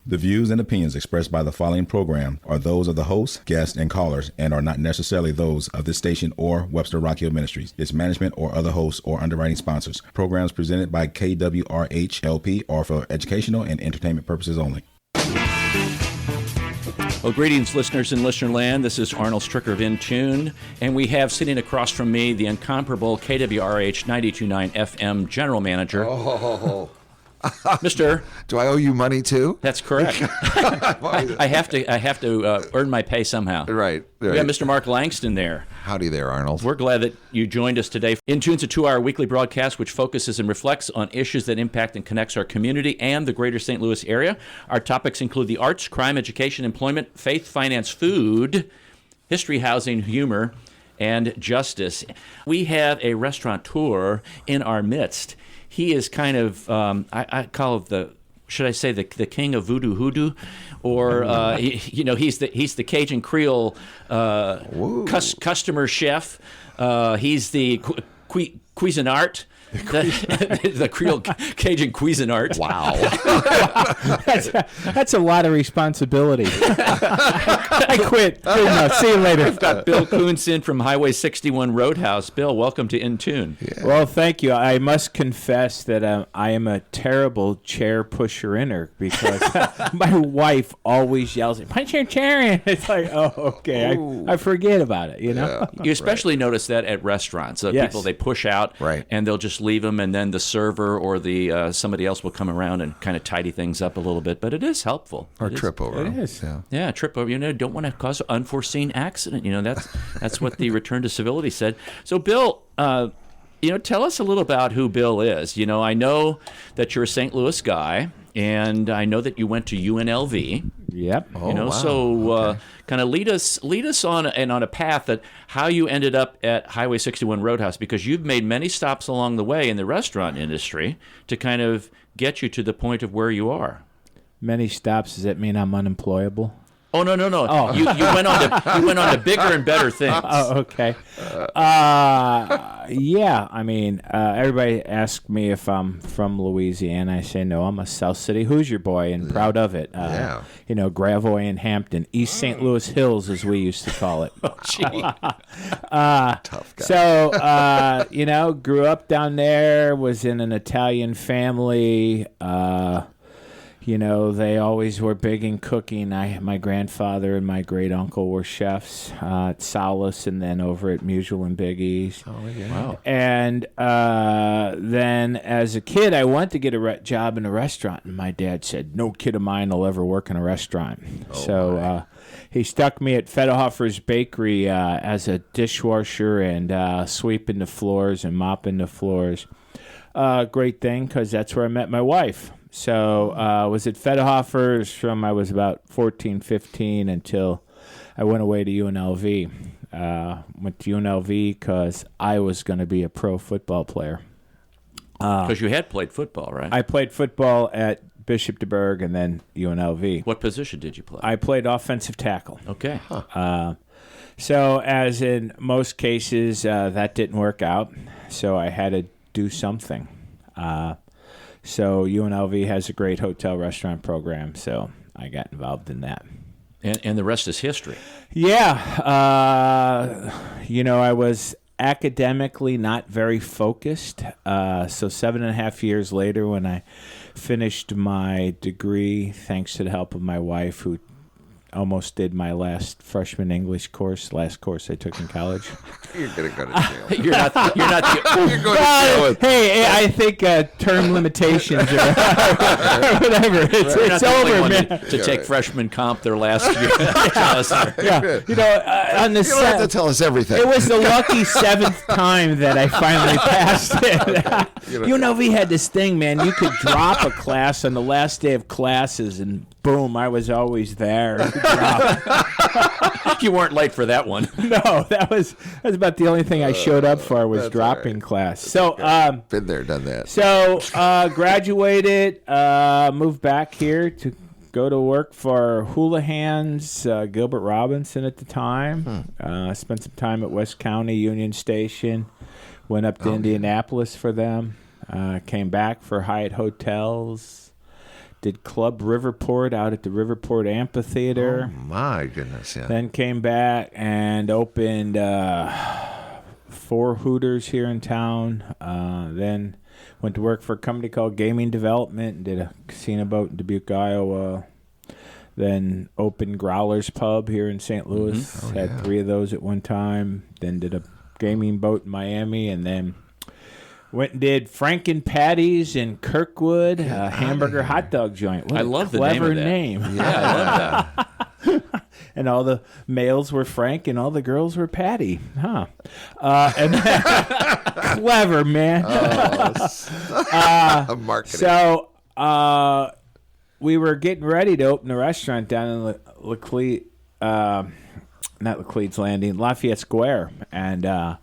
The views and opinions expressed by the following program are those of the host, guests, and callers and are not necessarily those of this station or Webster Rock Hill Ministries, its management, or other hosts or underwriting sponsors. Programs presented by KWRH-LP are for educational and entertainment purposes only. Well, greetings, listeners in listener land. This is Arnold Stricker of In Tune, and we have sitting across from me the incomparable KWRH 92.9 FM General Manager. Mr. Do I owe you money too? That's correct. I have to earn my pay somehow. Right. We got Mr. Mark Langston there. Howdy there, Arnold. We're glad that you joined us today. In Tune's a 2-hour weekly broadcast which focuses and reflects on issues that impact and connects our community and the greater St. Louis area. Our topics include the arts, crime, education, employment, faith, finance, food, history, housing, humor, and justice. We have a restaurateur in our midst. He is kind of, I call it the king of voodoo hoodoo, or he's the Cajun Creole customer chef. He's the Cuisinart. The Creole Cajun Cuisinart. Wow. that's a lot of responsibility. I quit. Good enough. See you later. We've got Bill Kunz in from Highway 61 Roadhouse. Bill, welcome to In Tune. Yeah. Well, thank you. I must confess that I am a terrible chair pusher-inner because my wife always yells, "Punch your chair in." It's like, oh, okay. I forget about it, Yeah. You especially notice that at restaurants. Yes. People, they push out, and they'll just leave them, and then the server or the somebody else will come around and kind of tidy things up a little bit. But it is helpful. Or trip over. It is. Yeah, trip over. Don't want to cause an unforeseen accident. That's what the return to civility said. So, Bill, tell us a little about who Bill is. I know that you're a St. Louis guy, and I know that you went to UNLV. Yep. Wow. So kind of lead us on a path that how you ended up at Highway 61 Roadhouse, because you've made many stops along the way in the restaurant industry to kind of get you to the point of where you are. Many stops. Does that mean I'm unemployable? Oh, no. Oh. You went on to bigger and better things. Oh, okay. Yeah, I mean, everybody asks me if I'm from Louisiana. I say, no, I'm a South City Hoosier boy and proud of it. Gravois and Hampton, East St. Louis Hills, as we used to call it. Oh, gee. Tough guy. So, grew up down there, was in an Italian family. They always were big in cooking. My grandfather and my great uncle were chefs at Solace and then over at Mutual and Biggie's. Oh, yeah. Wow. And then as a kid, I wanted to get a job in a restaurant. And my dad said, no kid of mine will ever work in a restaurant. He stuck me at Federhofer's Bakery as a dishwasher and sweeping the floors and mopping the floors. Great thing, because that's where I met my wife. So I was at Federhofer's from I was about 14, 15 until I went away to UNLV. Went to UNLV because I was going to be a pro football player. Because you had played football, right? I played football at Bishop DeBerg and then UNLV. What position did you play? I played offensive tackle. Okay. So as in most cases, that didn't work out. So I had to do something. So UNLV has a great hotel restaurant program, so I got involved in that. And the rest is history. Yeah. I was academically not very focused. So 7.5 years later, when I finished my degree, thanks to the help of my wife, who almost did my last freshman English course, last course I took in college. You're going to go to jail. You're not the You're going to jail. Hey, I think term limitations or whatever. It's over, man. To take freshman comp their last year. On the You don't have to tell us everything. It was the lucky 7th time that I finally passed it. UNLV had this thing, man. You could drop a class on the last day of classes, and boom, I was always there. You weren't late for that one. No, that was about the only thing I showed up for was dropping class. So, been there, done that. So, graduated, moved back here to go to work for Houlihan's, Gilbert Robinson at the time. Spent some time at West County Union Station. Went up to Indianapolis for them. Came back for Hyatt Hotels. did Club Riverport out at the Riverport Amphitheater. Oh, my goodness, yeah. Then came back and opened 4 Hooters here in town. Then went to work for a company called Gaming Development and did a casino boat in Dubuque, Iowa. Then opened Growler's Pub here in St. Louis. Had 3 of those at one time. Then did a gaming boat in Miami, and then went and did Franken Patties in Kirkwood, a hamburger hot dog joint. What I a love the name of clever that. name. Yeah, I love that. And all the males were Frank, and all the girls were Patty. Huh? And clever, man. Marketing. So we were getting ready to open a restaurant down in not Laclede's Landing, Lafayette Square, and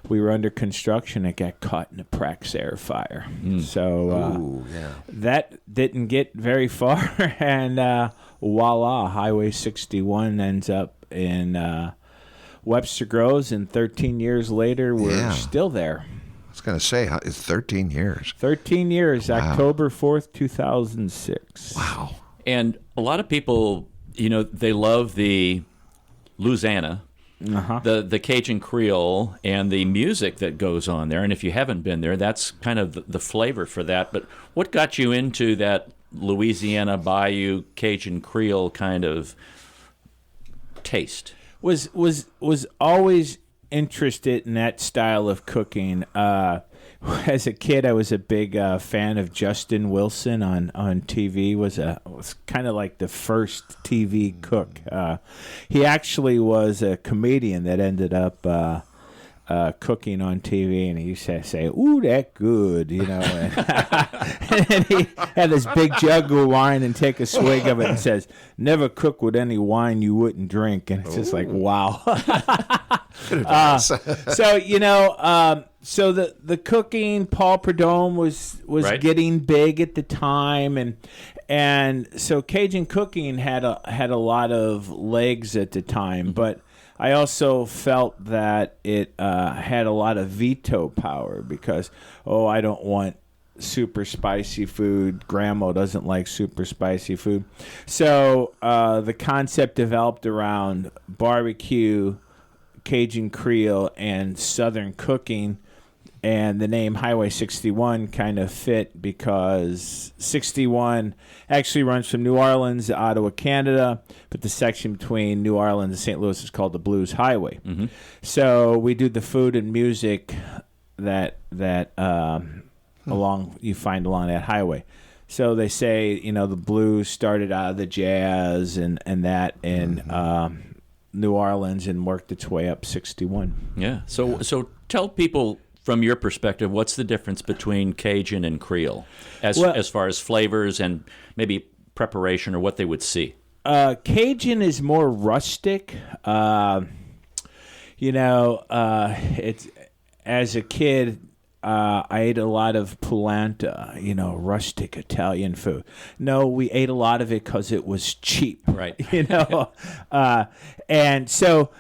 we were under construction. It got caught in a Praxair fire. So that didn't get very far, and voila, Highway 61 ends up in Webster Groves, and 13 years later, we're still there. I was going to say, it's 13 years. 13 years, wow. October 4th, 2006. Wow. And a lot of people, they love the Louisiana, the Cajun Creole, and the music that goes on there. And if you haven't been there, that's kind of the flavor for that. But what got you into that Louisiana Bayou Cajun Creole kind of taste? Was always interested in that style of cooking. As a kid, I was a big fan of Justin Wilson on TV. Was kind of like the first TV cook. He actually was a comedian that ended up cooking on TV, and he used to say, "Ooh, that good," and he had this big jug of wine and take a swig of it and says, "Never cook with any wine you wouldn't drink," and it's just like, wow. So the cooking, Paul Prudhomme was right. getting big at the time, and so Cajun cooking had a lot of legs at the time, but I also felt that it had a lot of veto power because, I don't want super spicy food. Grandma doesn't like super spicy food. So the concept developed around barbecue, Cajun Creole, and Southern cooking. And the name Highway 61 kind of fit because 61 actually runs from New Orleans to Ottawa, Canada, but the section between New Orleans and St. Louis is called the Blues Highway. Mm-hmm. So we do the food and music that you find along that highway. So they say, the blues started out of the jazz and that in New Orleans and worked its way up 61. Yeah. So tell people, from your perspective, what's the difference between Cajun and Creole as far as flavors and maybe preparation or what they would see? Cajun is more rustic. It's as a kid, I ate a lot of polenta, rustic Italian food. No, we ate a lot of it because it was cheap, right? And so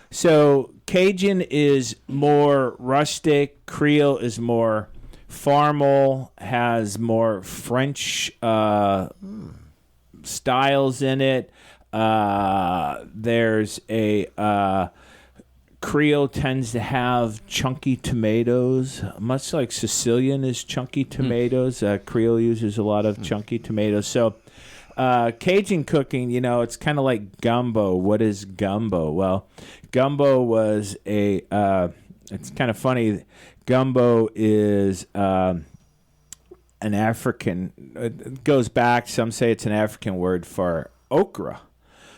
Cajun is more rustic. Creole is more formal, has more French styles in it. There's a Creole tends to have chunky tomatoes, much like Sicilian is chunky tomatoes. Creole uses a lot of chunky tomatoes. So Cajun cooking, it's kind of like gumbo. What is gumbo? Well, gumbo was it's kind of funny. Gumbo is an African, it goes back, some say it's an African word for okra.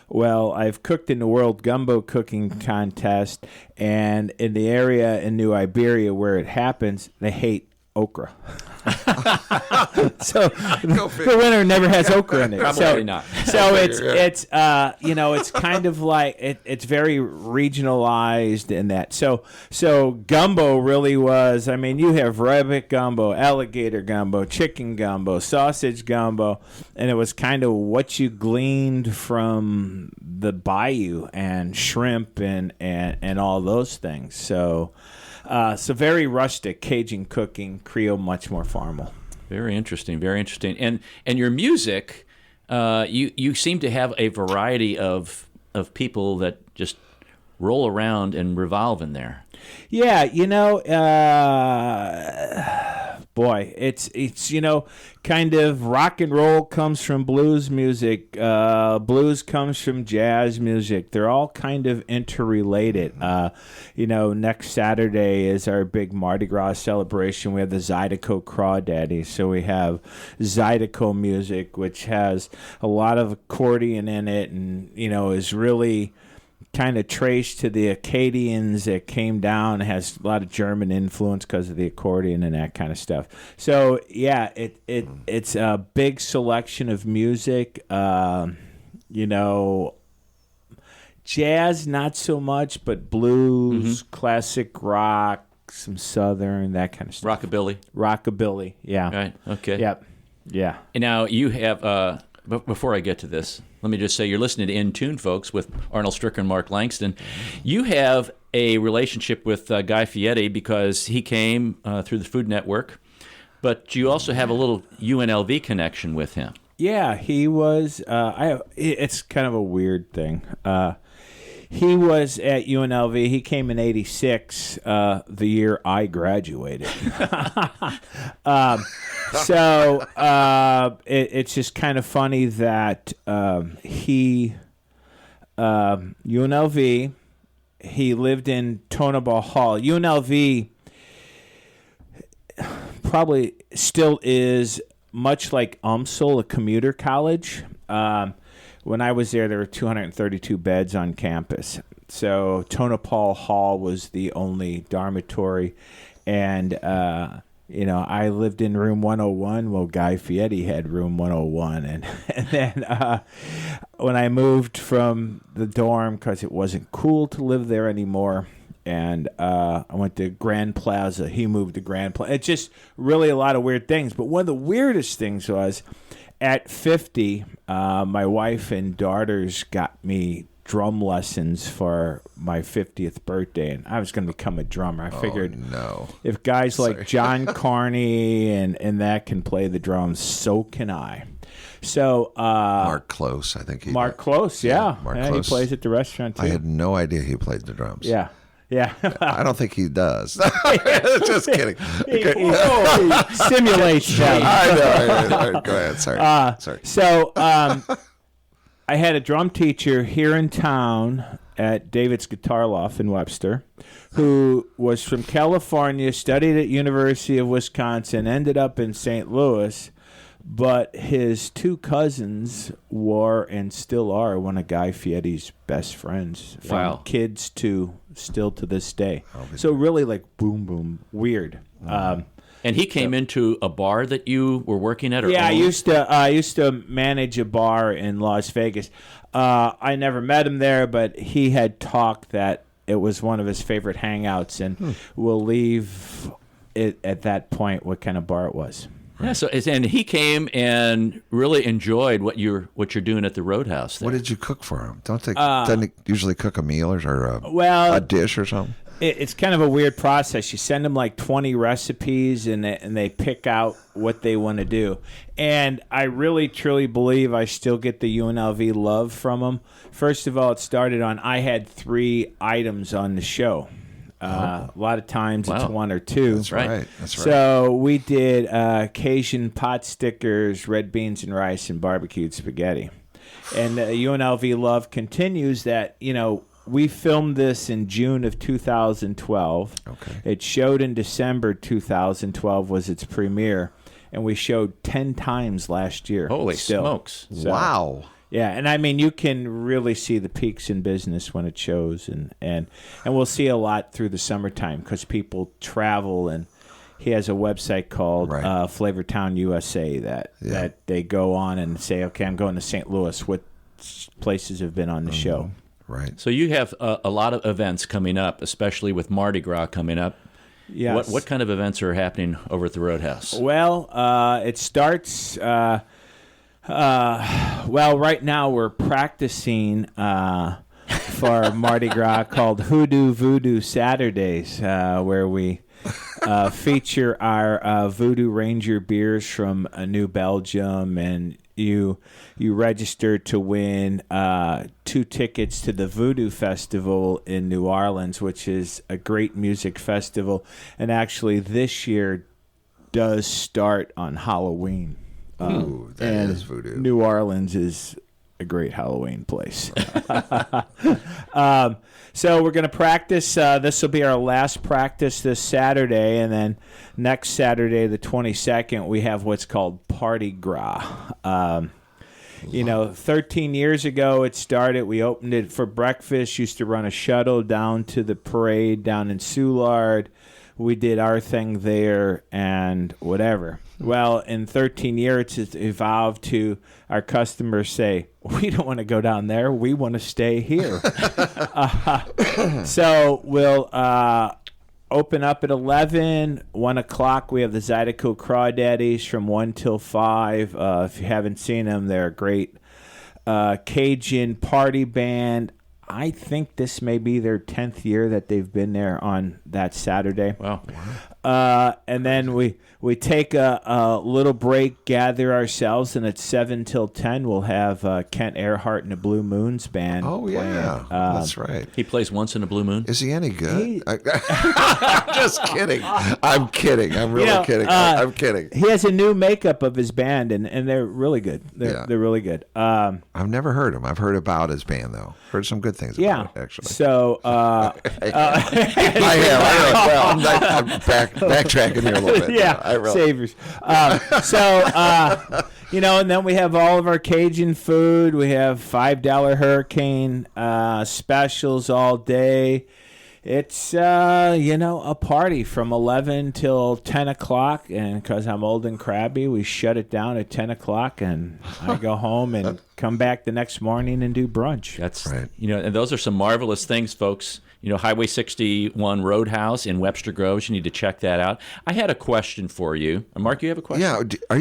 Well, I've cooked in the World Gumbo Cooking Contest, and in the area in New Iberia where it happens, they hate okra. So the winner never has okra in it. Probably not. So it's kind of like it's very regionalized in that. So gumbo really was. I mean, you have rabbit gumbo, alligator gumbo, chicken gumbo, sausage gumbo, and it was kind of what you gleaned from the bayou and shrimp and all those things. So very rustic Cajun cooking, Creole much more formal. Very interesting, very interesting. And your music, You seem to have a variety of people that just roll around and revolve in there. Yeah, boy, it's kind of rock and roll comes from blues music, blues comes from jazz music. They're all kind of interrelated. Next Saturday is our big Mardi Gras celebration. We have the Zydeco Crawdaddies, so we have Zydeco music, which has a lot of accordion in it, and is really kind of traced to the Acadians that came down. It has a lot of German influence because of the accordion and that kind of stuff. So yeah, it's a big selection of music. Jazz not so much, but blues, classic rock, some southern, that kind of stuff. Rockabilly, yeah. Right. Okay. Yep. Yeah. And now you have. Before I get to this, let me just say you're listening to In Tune, folks, with Arnold Stricker and Mark Langston. You have a relationship with Guy Fieri because he came through the Food Network, but you also have a little UNLV connection with him. Yeah, he was. It's kind of a weird thing. He was at UNLV. He came in '86, the year I graduated. It's just kind of funny that UNLV, he lived in Tonopah Hall. UNLV probably still is much like UMSL, a commuter college. When I was there were 232 beds on campus. So Tonopah Hall was the only dormitory. And, I lived in room 101. Well, Guy Fieri had room 101. And then when I moved from the dorm, because it wasn't cool to live there anymore, and I went to Grand Plaza. He moved to Grand Plaza. It's just really a lot of weird things. But one of the weirdest things was, at 50, my wife and daughters got me drum lessons for my 50th birthday, and I was going to become a drummer. I figured if guys like John Carney and that can play the drums, so can I. So Mark Close, I think Mark Close, yeah. Mark Close. He plays at the restaurant too. I had no idea he played the drums. Yeah. Yeah. I don't think he does. Just kidding. He simulates them. I know. Go ahead. Sorry. So I had a drum teacher here in town at David's Guitar Loft in Webster, who was from California, studied at University of Wisconsin, ended up in St. Louis, but his two cousins were and still are one of Guy Fieri's best friends. From kids to still to this day. So really like boom, boom, weird. And he came into a bar that you were working at? Or I used to manage a bar in Las Vegas. I never met him there, but he had talked that it was one of his favorite hangouts, and we'll leave it at that point what kind of bar it was. Yeah, and he came and really enjoyed what you're doing at the Roadhouse there. What did you cook for him? Doesn't he usually cook a meal or a dish or something? It's kind of a weird process. You send them like 20 recipes, and they pick out what they want to do. And I really, truly believe I still get the UNLV love from them. First of all, it started on I had 3 items on the show. A lot of times it's 1 or 2. That's right. So we did Cajun pot stickers, red beans and rice, and barbecued spaghetti. And UNLV love continues that, we filmed this in June of 2012. Okay. It showed in December 2012 was its premiere, and we showed 10 times last year. Holy smokes. So, wow. Yeah, and I mean, you can really see the peaks in business when it shows, and we'll see a lot through the summertime because people travel, and he has a website called Flavortown USA that they go on and say, okay, I'm going to St. Louis. What places have been on the show? Right. So you have a lot of events coming up, especially with Mardi Gras coming up. Yes. What kind of events are happening over at the Roadhouse? Well, it starts... right now we're practicing for Mardi Gras called Hoodoo Voodoo Saturdays, where we feature our Voodoo Ranger beers from New Belgium and you register to win 2 tickets to the Voodoo Festival in New Orleans, which is a great music festival, and actually this year does start on Halloween. Ooh, that is voodoo. New Orleans is a great Halloween place. So we're going to practice. This will be our last practice this Saturday, and then next Saturday, the 22nd, we have what's called Mardi Gras. 13 years ago it started. We opened it for breakfast, used to run a shuttle down to the parade down in Soulard. We did our thing there and whatever. Well, in 13 years, it's evolved to our customers say, we don't want to go down there. We want to stay here. So we'll open up at 11, 1 o'clock. We have the Zydeco Crawdaddies from 1 till 5. If you haven't seen them, they're a great Cajun party band. I think this may be their 10th year that they've been there on that Saturday. Wow. And then we take a little break, gather ourselves, and at 7 till 10 we'll have Kent Earhart and the Blue Moons Band. Oh, yeah. That's right. He plays once in a blue moon. Is he any good? Just kidding. I'm kidding. I'm really kidding. I'm kidding. He has a new makeup of his band, and they're really good. They're really good. I've never heard him. I've heard about his band, though. Heard some good things about it, actually. So, I have. Well, I'm backtracking here a little bit. Yeah, Savers. And then we have all of our Cajun food. We have $5 Hurricane specials all day. It's, a party from 11 till 10 o'clock. And because I'm old and crabby, we shut it down at 10 o'clock. And I go home and come back the next morning and do brunch. That's right. And those are some marvelous things, folks. Highway 61 Roadhouse in Webster Groves. You need to check that out. I had a question for you. Mark, you have a question? Yeah. Are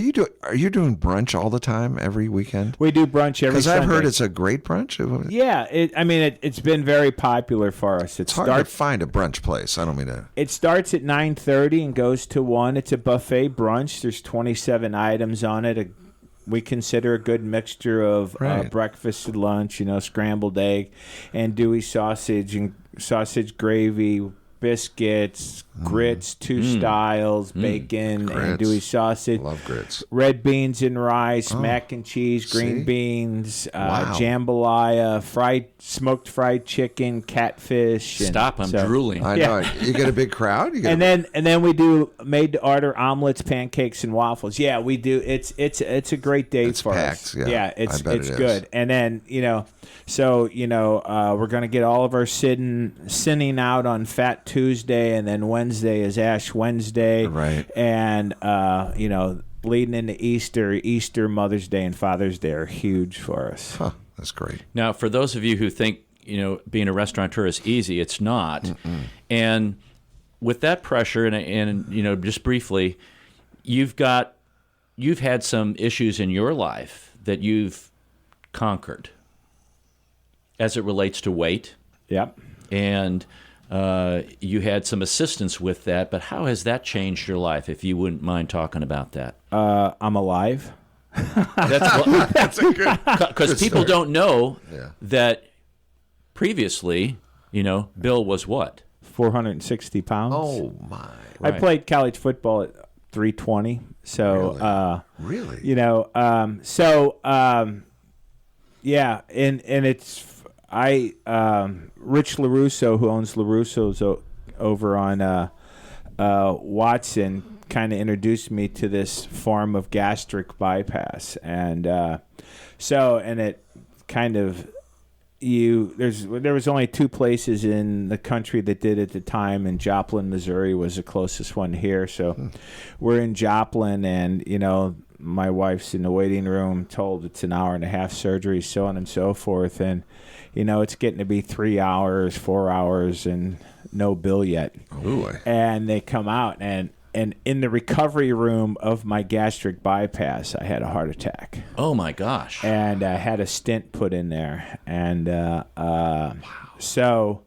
you doing brunch all the time every weekend? We do brunch every Sunday. Because I've heard it's a great brunch. Yeah. It's been very popular for us. It's hard to find a brunch place. I don't mean to. It starts at 9:30 and goes to 1. It's a buffet brunch. There's 27 items on it. We consider a good mixture of breakfast and lunch, scrambled egg, andouille sausage and sausage gravy, biscuits, grits, 2 styles, bacon, andouille sausage. Love grits. Red beans and rice, mac and cheese, green beans, jambalaya, smoked fried chicken, catfish. Stop! I'm drooling. I know. You get a big crowd. And then we do made to order omelets, pancakes, and waffles. Yeah, we do. It's a great day for packed, us. Yeah, it's good. And then we're gonna get all of our sinning out on Fat Tuesday, and then Wednesday is Ash Wednesday. Right. And leading into Easter, Mother's Day, and Father's Day are huge for us. Huh, that's great. Now, for those of you who think being a restaurateur is easy, it's not. Mm-mm. And with that pressure, and just briefly, you've had some issues in your life that you've conquered as it relates to weight. Yep. And you had some assistance with that, but how has that changed your life, if you wouldn't mind talking about that? I'm alive. That's a good... Because people don't know that previously, Bill was what? 460 pounds. Oh, my. Right. I played college football at 320. So, really? Yeah, and it's... Rich LaRusso, who owns LaRusso's over on Watson, kind of introduced me to this form of gastric bypass, and it kind of there was only 2 places in the country that did it at the time, and Joplin, Missouri was the closest one here. So we're in Joplin, and my wife's in the waiting room, told it's an hour and a half surgery, so on and so forth, and it's getting to be 3 hours, 4 hours, and no bill yet. Ooh. And they come out, and in the recovery room of my gastric bypass, I had a heart attack. Oh, my gosh. And I had a stent put in there. And so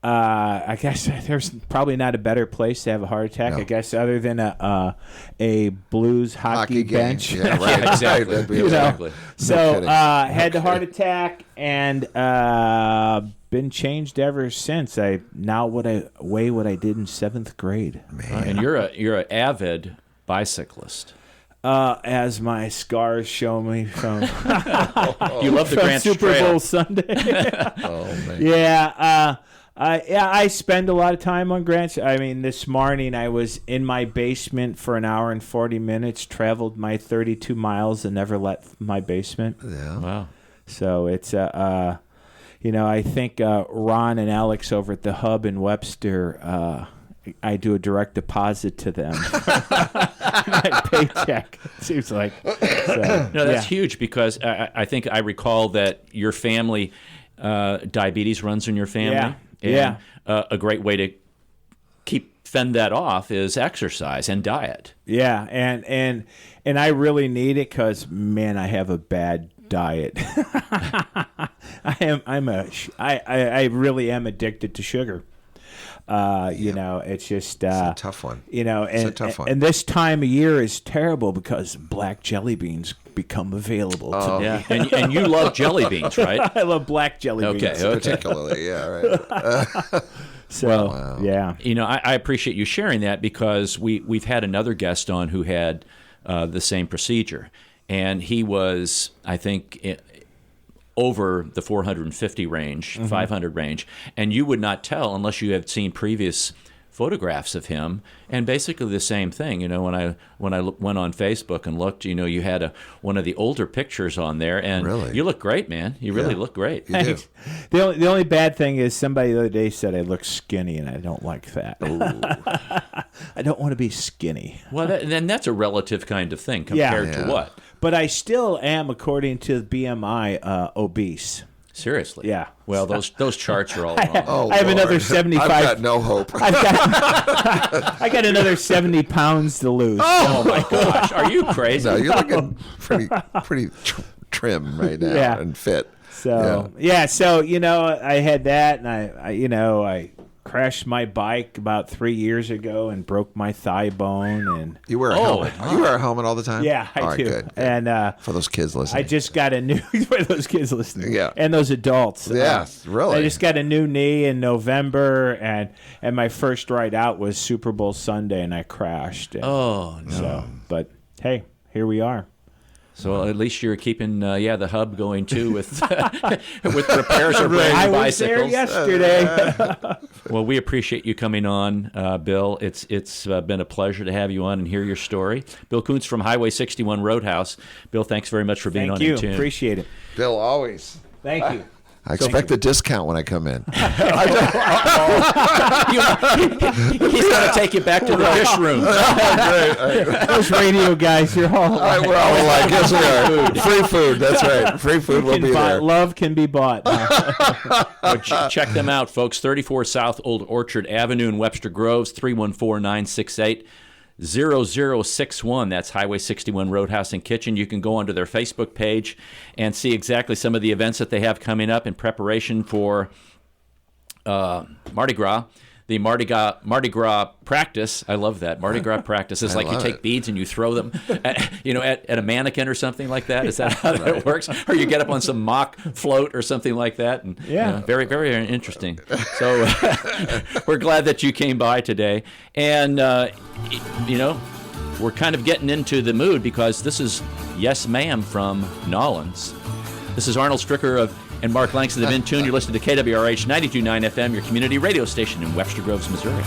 I guess there's probably not a better place to have a heart attack. No. I guess other than a Blues hockey game. bench. Yeah, right. Yeah, exactly. That'd be Exactly. So kidding. had the heart attack and been changed ever since. I now weigh what I did in 7th grade. And you're an avid bicyclist. As my scars show me from You love the from Grants Super Trail. Bowl Sunday. Oh, man. Yeah, I spend a lot of time on Grants. I mean, this morning I was in my basement for an hour and 40 minutes, traveled my 32 miles, and never left my basement. Yeah. Wow. So it's, I think Ron and Alex over at the Hub in Webster, I do a direct deposit to them. My paycheck, seems like. So, No, that's huge because I think I recall that your family, diabetes runs in your family. Yeah. And, Yeah. a great way to fend that off is exercise and diet. Yeah, and I really need it because, man, I have a bad diet. I really am addicted to sugar. It's just It's a tough one. and a tough one. and this time of year is terrible because black jelly beans become available to me. Yeah, and you love jelly beans, right? I love black jelly Okay. beans. Particularly, yeah, right. So, yeah. I appreciate you sharing that because we've had another guest on who had the same procedure, and he was, I think, over the 450 range, 500 range, and you would not tell unless you had seen previous photographs of him. And basically the same thing. When I went on Facebook and looked, you had one of the older pictures on there, and Really? you look great, man. You really look great. You do. The only bad thing is somebody the other day said I look skinny, and I don't like that. I don't want to be skinny. Well, then that's a relative kind of thing compared Yeah. to what? But I still am, according to the BMI, obese. Seriously. Yeah. Well, those charts are all wrong. Oh, I have Lord. another 75. I've got no hope. I got another 70 pounds to lose. Oh my gosh, are you crazy? No, you're looking pretty trim right now Yeah. and fit. So I had that, and I crashed my bike about 3 years ago and broke my thigh bone, and You wear a helmet. You wear a helmet all the time? yeah, I All right, do. Good. And For those kids listening. I just got a new for those kids listening, Yeah. and those adults. Yeah, really. I just got a new knee in November, and my first ride out was Super Bowl Sunday, and I crashed. And Oh no. so, but hey, here we are. So at least you're keeping the hub going too with with repairs of brand I new was there bicycles. yesterday. Well, we appreciate you coming on, Bill. It's been a pleasure to have you on and hear your story. Bill Kunz from Highway 61 Roadhouse. Bill, thanks very much for being Thank on you. In Tune. Appreciate it. Bill, always. Thank you. I expect a discount when I come in. He's going to take you back to the dish room. Those radio guys, you're all Well, I guess we are. Free food. That's right. Free food will be there. Love can be bought. Check them out, folks. 34 South Old Orchard Avenue in Webster Groves, 314-968-0061. That's Highway 61 Roadhouse and Kitchen. You can go onto their Facebook page and see exactly some of the events that they have coming up in preparation for Mardi Gras. The Mardi Gras practice. I love that. Mardi Gras practice is like you love take it. beads and you throw them at a mannequin or something like that. Is that how that works? Or you get up on some mock float or something like that. And, Yeah. very, very interesting. So we're glad that you came by today. And, we're kind of getting into the mood because this is Yes Ma'am from Nolans. This is Arnold Stricker and Mark Langston of In Tune. You're listening to KWRH 92.9 FM, your community radio station in Webster Groves, Missouri.